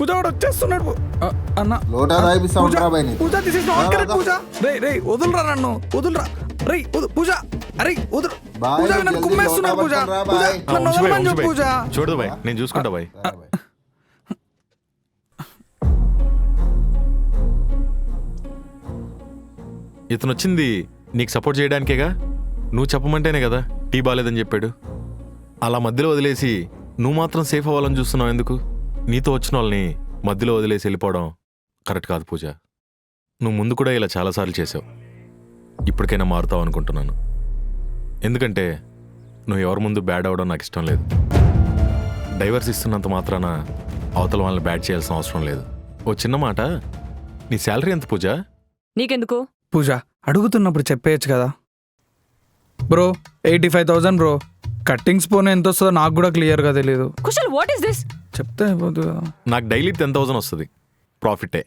పూజ వాడు వచ్చేస్తున్నాడు. అన్న లోటా రాయిపిస్తా ఉంటారా బాయ్ నీకు? పూజ దిస్ ఇస్ నాట్ కరెక్ట్. పూజ రే వదులురా నన్ను, వదులురా. రే పూజ, అరే వదులు. బాయ్, పూజ నన్ను జల్దీ కుమ్మేస్తున్నాడు. పూజ లోటా పట్టుకొని రా పూజ బాయ్. నన్ను వదలమని చెప్పు. పూజ చూడదు బాయ్, నేను చూసుకుంటా బాయ్. ఇతను వచ్చింది నీకు సపోర్ట్ చేయడానికేగా. నువ్వు చెప్పమంటేనే కదా టీ బాగాలేదని చెప్పాడు. అలా మధ్యలో వదిలేసి నువ్వు మాత్రం సేఫ్ అవ్వాలని చూస్తున్నావు ఎందుకు? నీతో వచ్చిన వాళ్ళని మధ్యలో వదిలేసి వెళ్ళిపోవడం కరెక్ట్ కాదు పూజ. నువ్వు ముందు కూడా ఇలా చాలాసార్లు చేసావు. ఇప్పటికైనా మారుతావు అనుకుంటున్నాను. ఎందుకంటే నువ్వు ఎవరి ముందు బ్యాడ్ అవ్వడం నాకు ఇష్టం లేదు. డైవర్స్ ఇస్తున్నంత మాత్రాన అవతల వాళ్ళని బ్యాడ్ చేయాల్సిన అవసరం లేదు. ఓ చిన్న మాట, నీ శాలరీ ఎంత పూజ? నీకెందుకు? పూజ అడుగుతున్నప్పుడు చెప్పేయచ్చు కదా. Bro 85,000 bro. కట్టింగ్స్ పోనీ ఎంత వస్తుందో నాకు కూడా క్లియర్గా తెలియదు. Kushal, what is this? చెప్తే అయిపోతుంది కదా. నాకు డైలీ 10,000 వస్తుంది, ప్రాఫిటే.